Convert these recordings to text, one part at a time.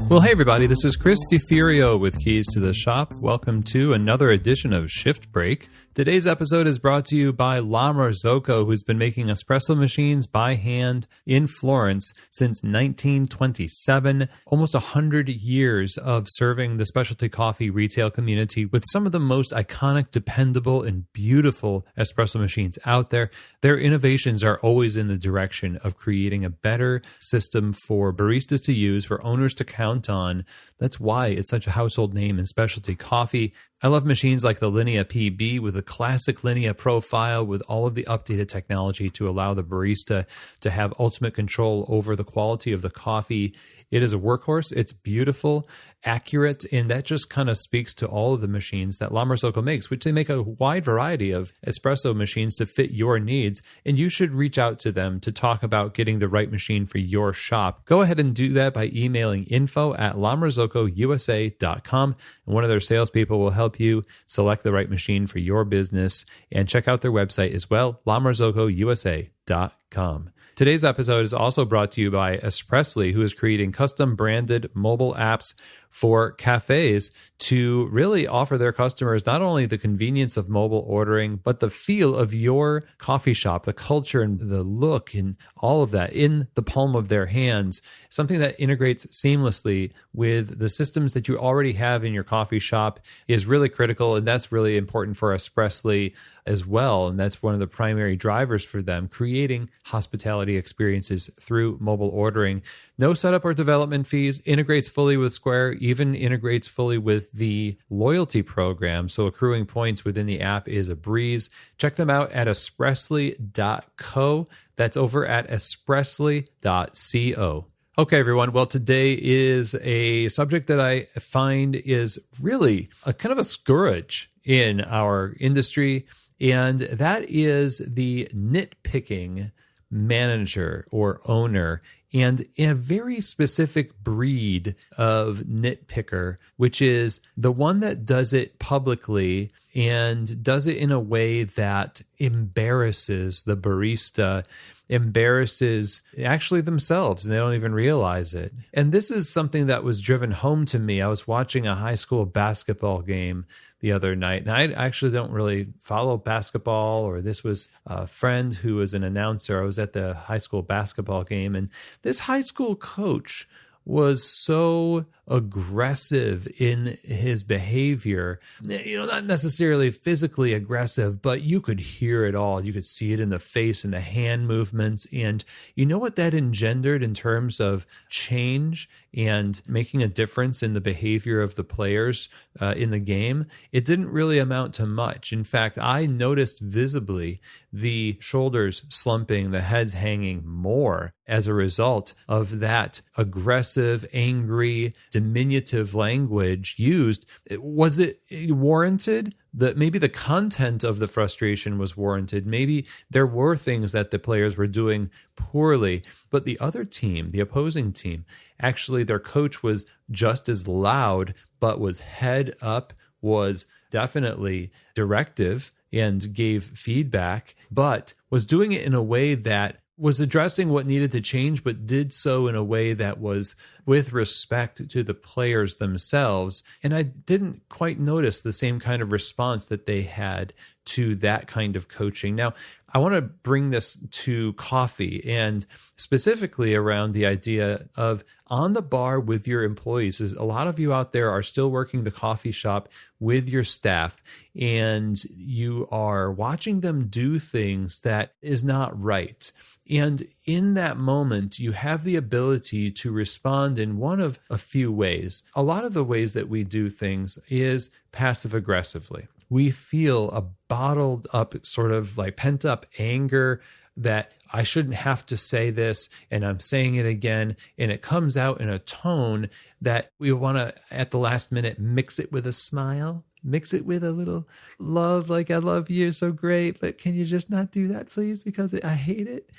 Well, hey everybody, this is Chris DiFiorio with Keys to the Shop. Welcome to another edition of Shift Break. Today's episode is brought to you by La Marzocco, who's been making espresso machines by hand in Florence since 1927. Almost 100 years of serving the specialty coffee retail community with some of the most iconic, dependable, and beautiful espresso machines out there. Their innovations are always in the direction of creating a better system for baristas to use, for owners to count on. That's why it's such a household name in specialty coffee. I love machines like the Linea PB with a classic Linea profile with all of the updated technology to allow the barista to have ultimate control over the quality of the coffee. It is a workhorse. It's beautiful, accurate, and that just kind of speaks to all of the machines that La Marzocco makes, which they make a wide variety of espresso machines to fit your needs, and you should reach out to them to talk about getting the right machine for your shop. Go ahead and do that by emailing info@lamarzocco.usa.com, and one of their salespeople will help you select the right machine for your business, and check out their website as well, lamarzocco.usa.com. Today's episode is also brought to you by Espressly, who is creating custom branded mobile apps for cafes to really offer their customers not only the convenience of mobile ordering, but the feel of your coffee shop, the culture and the look and all of that in the palm of their hands, something that integrates seamlessly with the systems that you already have in your coffee shop is really critical, and that's really important for Espressly as well. And that's one of the primary drivers for them, creating hospitality experiences through mobile ordering. No setup or development fees, integrates fully with Square, even integrates fully with the loyalty program. So accruing points within the app is a breeze. Check them out at espressly.co. That's over at espressly.co. Okay, everyone. Well, today is a subject that I find is really a kind of a scourge in our industry, and that is the nitpicking manager or owner, and a very specific breed of nitpicker, which is the one that does it publicly and does it in a way that embarrasses the barista, embarrasses actually themselves, and they don't even realize it. And this is something that was driven home to me. I was watching a high school basketball game the other night, and I actually don't really follow basketball, or this was a friend who was an announcer. I was at the high school basketball game, and this high school coach was so aggressive in his behavior, not necessarily physically aggressive, but you could hear it all. You could see it in the face and the hand movements. And you know what that engendered in terms of change and making a difference in the behavior of the players in the game? It didn't really amount to much. In fact, I noticed visibly the shoulders slumping, the heads hanging more as a result of that aggressive, angry, diminutive language used. Was it warranted? Maybe the content of the frustration was warranted. Maybe there were things that the players were doing poorly, but the other team, the opposing team, actually their coach was just as loud, but was head up, was definitely directive and gave feedback, but was doing it in a way that was addressing what needed to change, but did so in a way that was with respect to the players themselves. And I didn't quite notice the same kind of response that they had to that kind of coaching. Now, I want to bring this to coffee, and specifically around the idea of on the bar with your employees. A lot of you out there are still working the coffee shop with your staff, and you are watching them do things that is not right. And in that moment, you have the ability to respond in one of a few ways. A lot of the ways that we do things is passive aggressively. We feel a bottled up, sort of like pent up anger that I shouldn't have to say this, and I'm saying it again, and it comes out in a tone that we want to, at the last minute, mix it with a smile, mix it with a little love, like I love you, you're so great, but can you just not do that, please, because I hate it?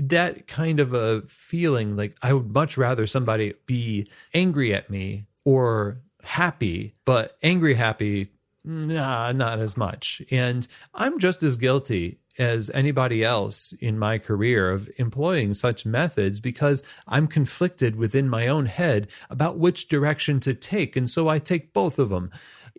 That kind of a feeling, like I would much rather somebody be angry at me or happy, but angry, happy, nah, not as much. And I'm just as guilty as anybody else in my career of employing such methods because I'm conflicted within my own head about which direction to take. And so I take both of them.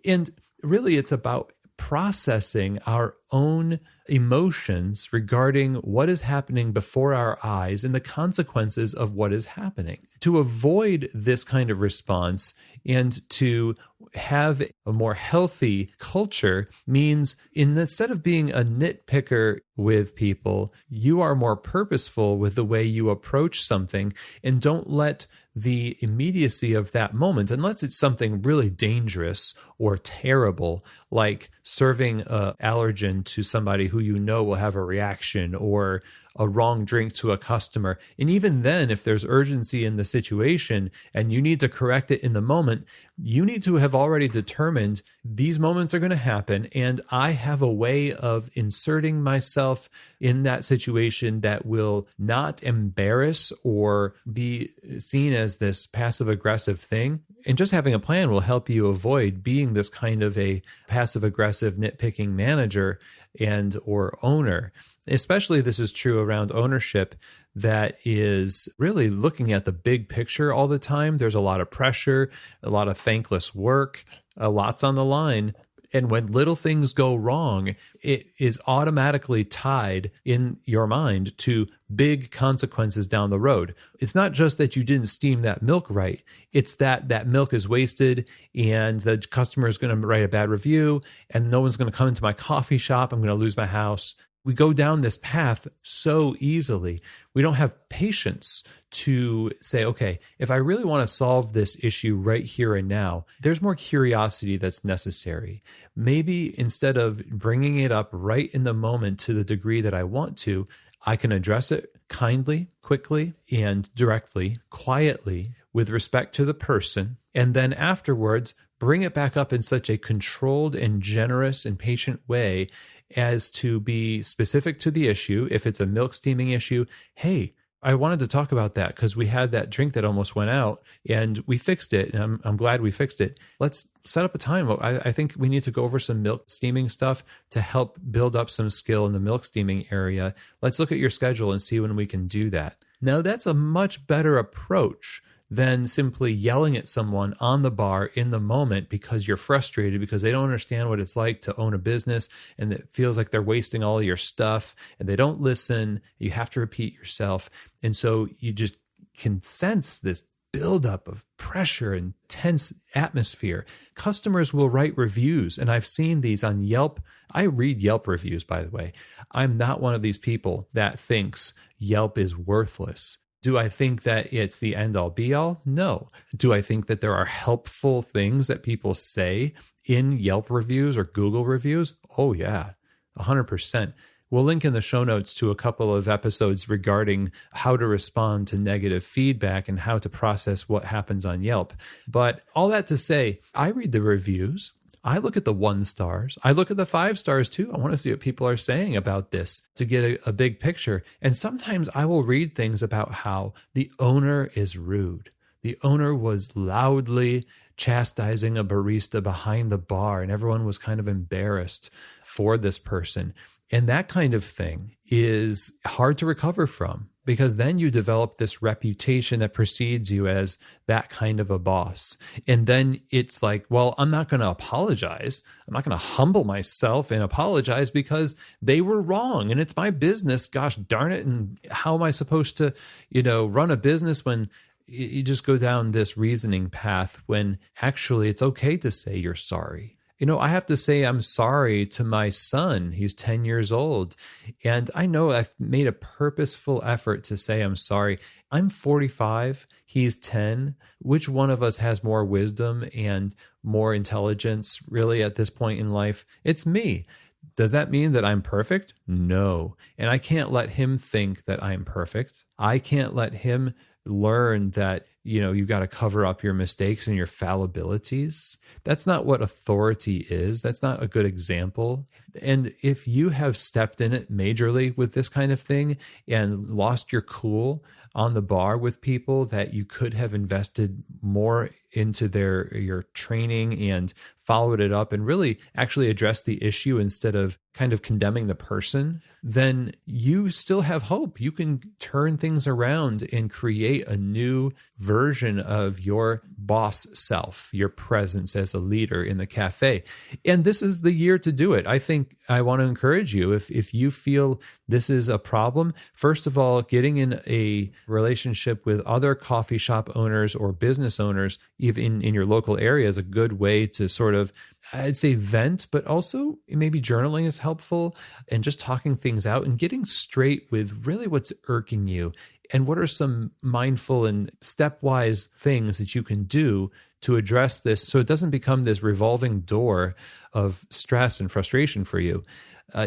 And really, it's about processing our own emotions regarding what is happening before our eyes and the consequences of what is happening. To avoid this kind of response and to have a more healthy culture means instead of being a nitpicker with people, you are more purposeful with the way you approach something and don't let the immediacy of that moment, unless it's something really dangerous or terrible, like serving an allergen to somebody who you know will have a reaction, or a wrong drink to a customer. And even then, if there's urgency in the situation and you need to correct it in the moment, you need to have already determined these moments are going to happen, and I have a way of inserting myself in that situation that will not embarrass or be seen as this passive aggressive thing. And just having a plan will help you avoid being this kind of a passive aggressive nitpicking manager and or owner. Especially this is true around ownership that is really looking at the big picture all the time. There's a lot of pressure, a lot of thankless work, a lot's on the line. And when little things go wrong, it is automatically tied in your mind to big consequences down the road. It's not just that you didn't steam that milk right. It's that that milk is wasted and the customer is going to write a bad review and no one's going to come into my coffee shop. I'm going to lose my house. We go down this path so easily. We don't have patience to say, okay, if I really want to solve this issue right here and now, there's more curiosity that's necessary. Maybe instead of bringing it up right in the moment to the degree that I want to, I can address it kindly, quickly, and directly, quietly, with respect to the person. And then afterwards, bring it back up in such a controlled and generous and patient way as to be specific to the issue. If it's a milk steaming issue, hey, I wanted to talk about that because we had that drink that almost went out and we fixed it. And I'm glad we fixed it. Let's set up a time. I think we need to go over some milk steaming stuff to help build up some skill in the milk steaming area. Let's look at your schedule and see when we can do that. Now, that's a much better approach than simply yelling at someone on the bar in the moment because you're frustrated because they don't understand what it's like to own a business and it feels like they're wasting all of your stuff and they don't listen. You have to repeat yourself. And so you just can sense this buildup of pressure and tense atmosphere. Customers will write reviews, and I've seen these on Yelp. I read Yelp reviews, by the way. I'm not one of these people that thinks Yelp is worthless. Do I think that it's the end-all be-all? No. Do I think that there are helpful things that people say in Yelp reviews or Google reviews? Oh, yeah, 100%. We'll link in the show notes to a couple of episodes regarding how to respond to negative feedback and how to process what happens on Yelp. But all that to say, I read the reviews. I look at the 1 stars. I look at the 5 stars too. I want to see what people are saying about this to get a big picture. And sometimes I will read things about how the owner is rude. The owner was loudly chastising a barista behind the bar and everyone was kind of embarrassed for this person. And that kind of thing is hard to recover from because then you develop this reputation that precedes you as that kind of a boss. And then it's like, well, I'm not going to apologize. I'm not going to humble myself and apologize because they were wrong and it's my business. Gosh darn it. And how am I supposed to, run a business when you just go down this reasoning path when actually it's okay to say you're sorry? I have to say I'm sorry to my son. He's 10 years old. And I know I've made a purposeful effort to say I'm sorry. I'm 45. He's 10. Which one of us has more wisdom and more intelligence really at this point in life? It's me. Does that mean that I'm perfect? No. And I can't let him think that I'm perfect. I can't let him learn that you've got to cover up your mistakes and your fallibilities. That's not what authority is. That's not a good example. And if you have stepped in it majorly with this kind of thing and lost your cool on the bar with people that you could have invested more into your training and followed it up and really actually addressed the issue instead of kind of condemning the person, then you still have hope. You can turn things around and create a new version of your boss self, your presence as a leader in the cafe. And this is the year to do it. I think I want to encourage you, if you feel this is a problem, first of all, getting in a relationship with other coffee shop owners or business owners, even in your local area, is a good way to sort of, I'd say, vent, but also maybe journaling is helpful, and just talking things out and getting straight with really what's irking you and what are some mindful and stepwise things that you can do to address this so it doesn't become this revolving door of stress and frustration for you.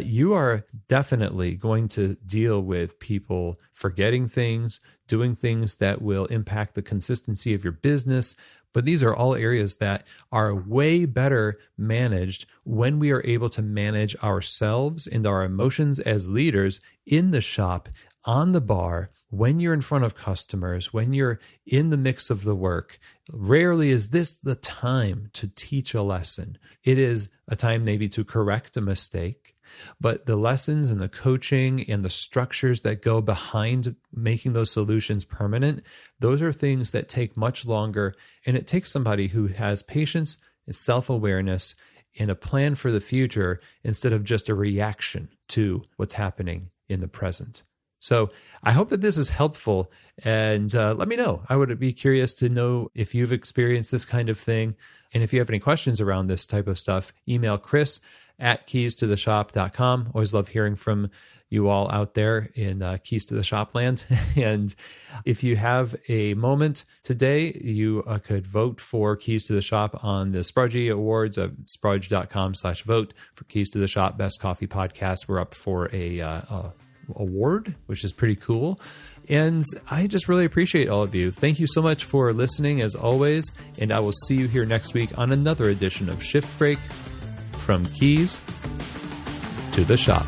You are definitely going to deal with people forgetting things, doing things that will impact the consistency of your business. But these are all areas that are way better managed when we are able to manage ourselves and our emotions as leaders in the shop, on the bar, when you're in front of customers, when you're in the mix of the work. Rarely is this the time to teach a lesson. It is a time maybe to correct a mistake. But the lessons and the coaching and the structures that go behind making those solutions permanent, those are things that take much longer. And it takes somebody who has patience and self-awareness and a plan for the future instead of just a reaction to what's happening in the present. So I hope that this is helpful, and let me know. I would be curious to know if you've experienced this kind of thing. And if you have any questions around this type of stuff, email chris@keystotheshop.com. Always love hearing from you all out there in Keys to the Shop land. And if you have a moment today, you could vote for Keys to the Shop on the Sprudgy Awards at sprudge.com/vote for Keys to the Shop Best Coffee Podcast. We're up for a award, which is pretty cool. And I just really appreciate all of you. Thank you so much for listening as always. And I will see you here next week on another edition of Shift Break from Keys to the Shop.